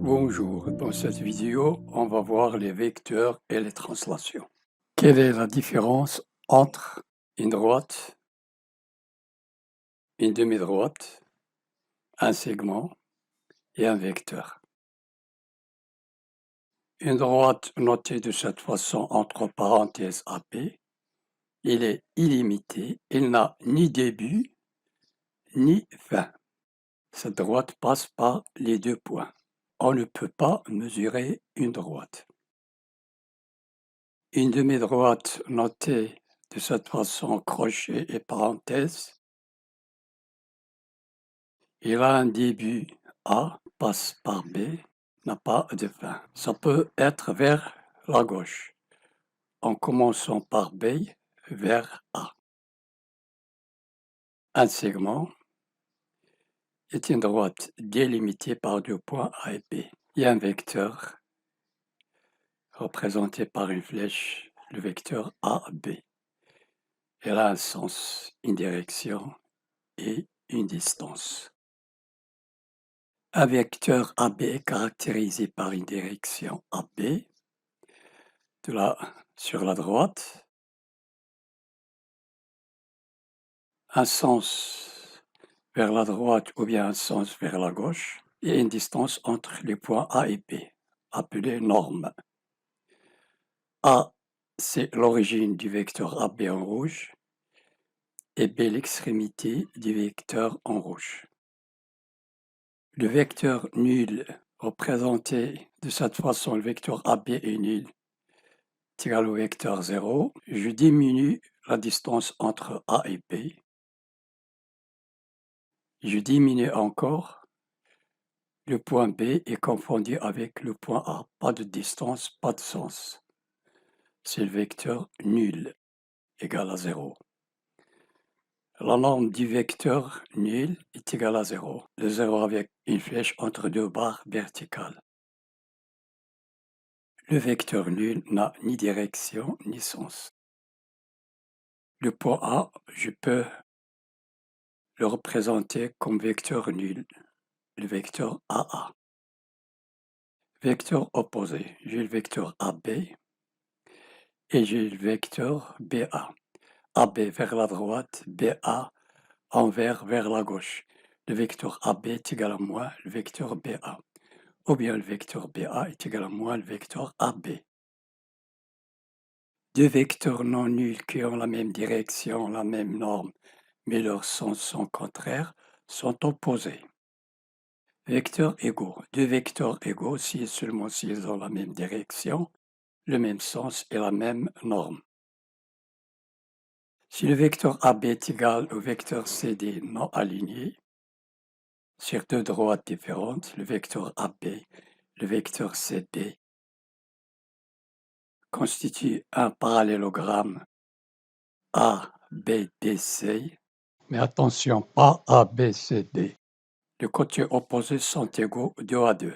Bonjour, dans cette vidéo, on va voir les vecteurs et les translations. Quelle est la différence entre une droite, une demi-droite, un segment et un vecteur? Une droite notée de cette façon entre parenthèses AP, il est illimité, il n'a ni début ni fin. Cette droite passe par les deux points. On ne peut pas mesurer une droite. Une demi-droite notée de cette façon crochet et parenthèse, il a un début A, passe par B, n'a pas de fin. Ça peut être vers la gauche, en commençant par B vers A. Un segment est une droite délimitée par deux points A et B. Il y a un vecteur représenté par une flèche, le vecteur AB. Il a un sens, une direction et une distance. Un vecteur AB est caractérisé par une direction AB sur la droite, un sens vers la droite ou bien un sens vers la gauche, et une distance entre les points A et B, appelée norme. A, c'est l'origine du vecteur AB en rouge, et B, l'extrémité du vecteur en rouge. Le vecteur nul, représenté de cette façon, le vecteur AB est nul, est égal au vecteur 0. Je diminue la distance entre A et B. Je diminue encore. Le point B est confondu avec le point A. Pas de distance, pas de sens. C'est le vecteur nul, égal à 0. La norme du vecteur nul est égale à 0. Le 0 avec une flèche entre deux barres verticales. Le vecteur nul n'a ni direction ni sens. Le point A, je peux le représenter comme vecteur nul, le vecteur AA. Vecteur opposé, j'ai le vecteur AB et j'ai le vecteur BA. AB vers la droite, BA envers vers la gauche. Le vecteur AB est égal à moins le vecteur BA. Ou bien le vecteur BA est égal à moins le vecteur AB. Deux vecteurs non nuls qui ont la même direction, la même norme, mais leurs sens sont contraires, sont opposés. Vecteurs égaux. Deux vecteurs égaux si et seulement s'ils ont la même direction, le même sens et la même norme. Si le vecteur AB est égal au vecteur CD non aligné, sur deux droites différentes, le vecteur AB, le vecteur CD, constitue un parallélogramme ABDC, mais attention, pas ABCD. Les côtés opposés sont égaux 2 à 2.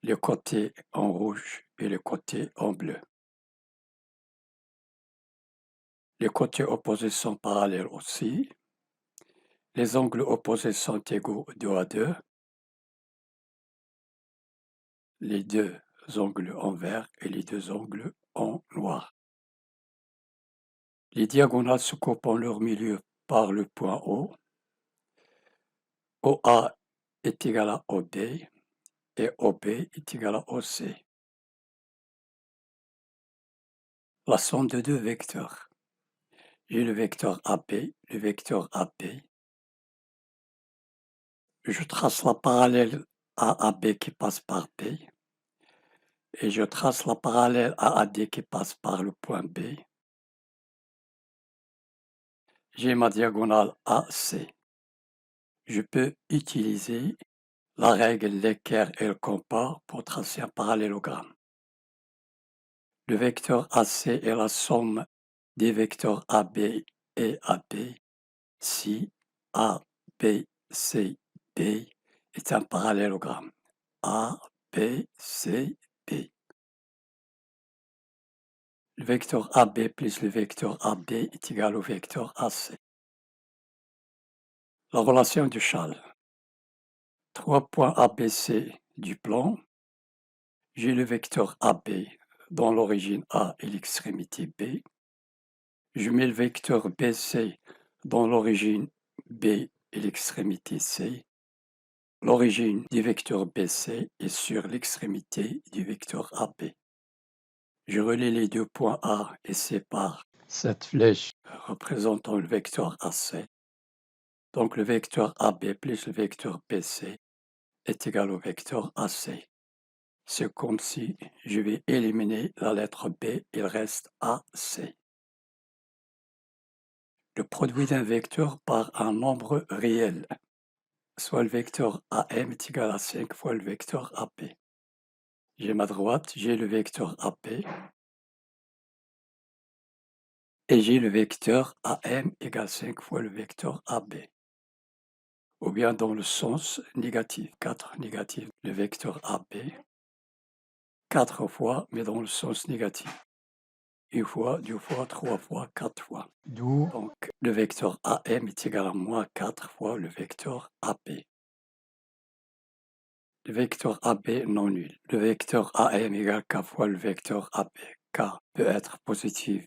Les côtés en rouge et les côtés en bleu. Les côtés opposés sont parallèles aussi. Les angles opposés sont égaux 2 à 2. Les deux angles en vert et les deux angles en noir. Les diagonales se coupent en leur milieu par le point O. OA est égal à OB et OB est égal à OC. La somme de deux vecteurs. J'ai le vecteur AB, le vecteur AB. Je trace la parallèle à AB qui passe par B. Et je trace la parallèle à AD qui passe par le point B. J'ai ma diagonale AC. Je peux utiliser la règle l'équerre et le compas pour tracer un parallélogramme. Le vecteur AC est la somme des vecteurs AB et AB si A, B, C, D est un parallélogramme. A, B, C, D. Le vecteur AB plus le vecteur AB est égal au vecteur AC. La relation de Schall. Trois points ABC du plan, j'ai le vecteur AB dans l'origine A et l'extrémité B. Je mets le vecteur BC dans l'origine B et l'extrémité C. L'origine du vecteur BC est sur l'extrémité du vecteur AB. Je relie les deux points A et C par cette flèche représentant le vecteur AC. Donc le vecteur AB plus le vecteur BC est égal au vecteur AC. C'est comme si je vais éliminer la lettre B, il reste AC. Le produit d'un vecteur par un nombre réel, soit le vecteur AM est égal à 5 fois le vecteur AP. J'ai ma droite, j'ai le vecteur AP, et j'ai le vecteur AM égale 5 fois le vecteur AB. Ou bien dans le sens négatif, 4 négatif, le vecteur AB, 4 fois, mais dans le sens négatif. Une fois, deux fois, trois fois, quatre fois. D'où donc le vecteur AM est égal à moins 4 fois le vecteur AP. Le vecteur AB non nul. Le vecteur AM égale K fois le vecteur AP. K peut être positif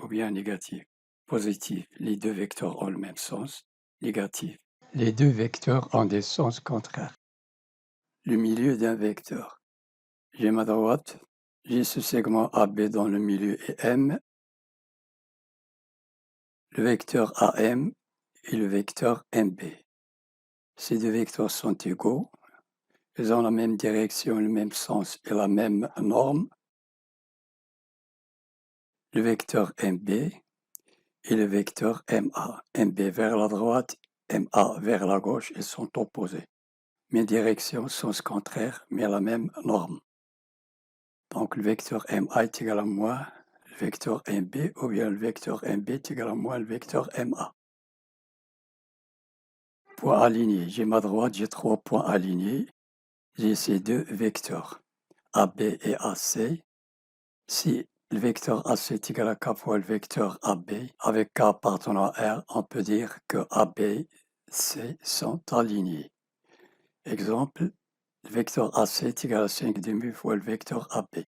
ou bien négatif. Positif, les deux vecteurs ont le même sens. Négatif, les deux vecteurs ont des sens contraires. Le milieu d'un vecteur. J'ai ma droite, j'ai ce segment AB dans le milieu et M. Le vecteur AM et le vecteur MB. Ces deux vecteurs sont égaux. Ils ont la même direction, le même sens et la même norme. Le vecteur MB et le vecteur MA. MB vers la droite, MA vers la gauche, ils sont opposés. Mes directions, sens contraire, mais la même norme. Donc le vecteur MA est égal à moins le vecteur MB, ou bien le vecteur MB est égal à moins le vecteur MA. Point aligné. J'ai ma droite, j'ai 3 points alignés. J'ai ces deux vecteurs, AB et AC. Si le vecteur AC est égal à K fois le vecteur AB, avec K appartenant à R, on peut dire que AB et C sont alignés. Exemple, le vecteur AC est égal à 5 demi fois le vecteur AB.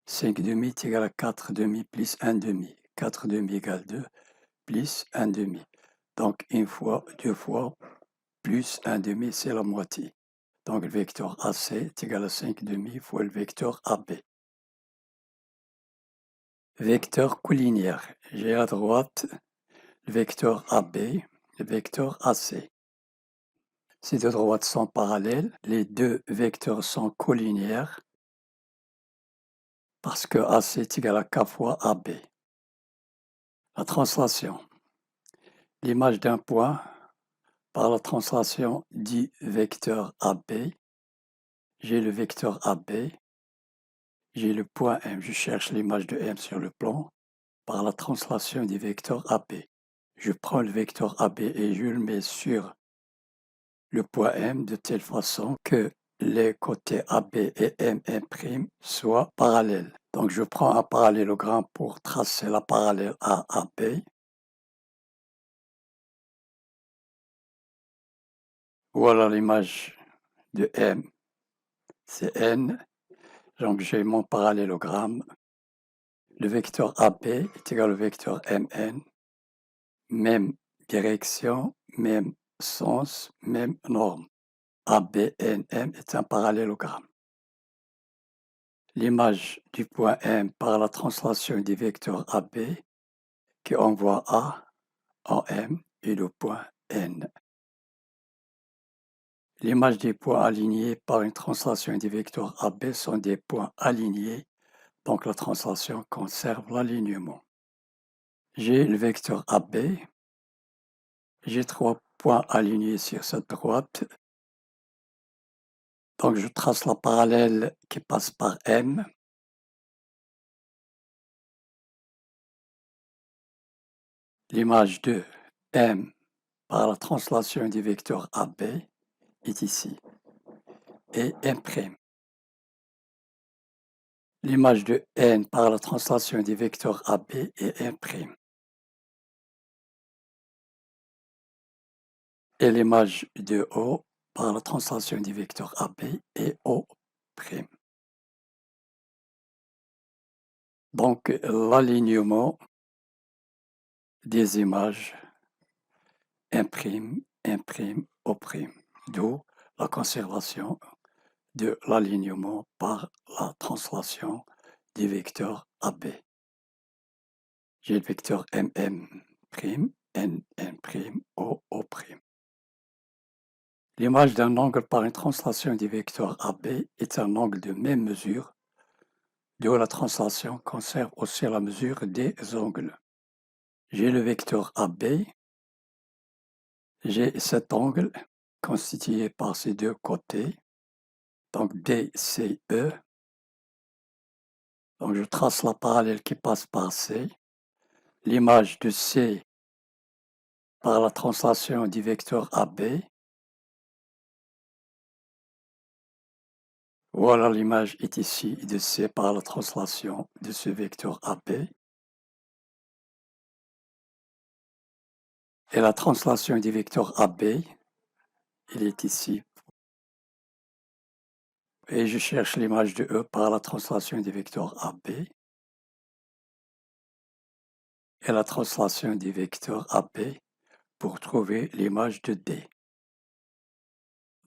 5 demi est égal à 4 demi plus 1 demi. 4 demi égale 2 plus 1 demi. Donc, une fois, deux fois, plus 1 demi, c'est la moitié. Donc, le vecteur AC est égal à 5 demi fois le vecteur AB. Vecteur collinaire. J'ai à droite le vecteur AB, le vecteur AC. Ces deux droites sont parallèles. Les deux vecteurs sont collinaires parce que AC est égal à K fois AB. La translation. L'image d'un point par la translation du vecteur AB. J'ai le vecteur AB. J'ai le point M. Je cherche l'image de M sur le plan par la translation du vecteur AB. Je prends le vecteur AB et je le mets sur le point M de telle façon que les côtés AB et MM' soient parallèles. Donc je prends un parallélogramme pour tracer la parallèle à AB. Voilà l'image de M, c'est N. Donc j'ai mon parallélogramme. Le vecteur AB est égal au vecteur MN. Même direction, même sens, même norme. ABNM est un parallélogramme. L'image du point M par la translation du vecteur AB qui envoie A en M et le point N. L'image des points alignés par une translation du vecteur AB sont des points alignés, donc la translation conserve l'alignement. J'ai le vecteur AB, j'ai 3 points alignés sur cette droite, donc je trace la parallèle qui passe par M. L'image de M par la translation du vecteur AB est ici, et M'. L'image de N par la translation du vecteur AB est M'. Et l'image de O par la translation du vecteur AB et O'. Donc, l'alignement des images imprime, O', d'où la conservation de l'alignement par la translation du vecteur AB. J'ai le vecteur MM', NN', O'. L'image d'un angle par une translation du vecteur AB est un angle de même mesure, d'où la translation conserve aussi la mesure des angles. J'ai le vecteur AB, j'ai cet angle constitué par ces deux côtés, donc DCE. Donc je trace la parallèle qui passe par C. L'image de C par la translation du vecteur AB. Voilà, l'image est ici de C par la translation de ce vecteur AB. Et la translation du vecteur AB, il est ici. Et je cherche l'image de E par la translation du vecteur AB. Et la translation du vecteur AB pour trouver l'image de D.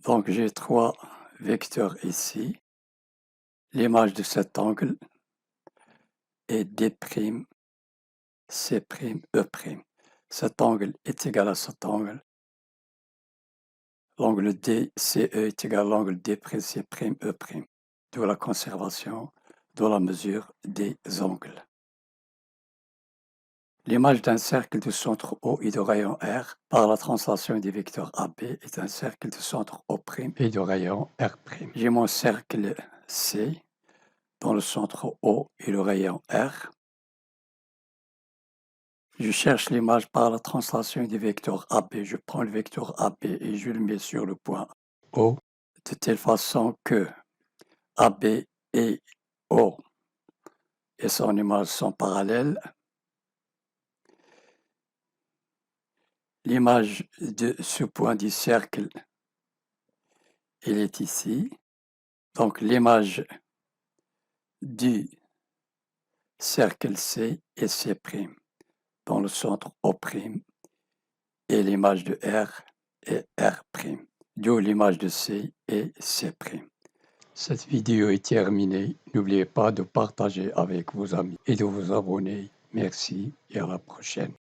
Donc j'ai trois vecteurs ici. L'image de cet angle est D', C', E'. Cet angle est égal à cet angle. L'angle DCE est égal à l'angle D', C', E'. D'où la conservation de la mesure des angles. L'image d'un cercle de centre O et de rayon R par la translation du vecteur AB est un cercle de centre O' et de rayon R'. J'ai mon cercle C dans le centre O et le rayon R. Je cherche l'image par la translation du vecteur AB. Je prends le vecteur AB et je le mets sur le point O, de telle façon que AB et O et son image sont parallèles. L'image de ce point du cercle, il est ici. Donc l'image du cercle C et C' dans le centre O', et l'image de R et R', d'où l'image de C et C'. Cette vidéo est terminée. N'oubliez pas de partager avec vos amis et de vous abonner. Merci et à la prochaine.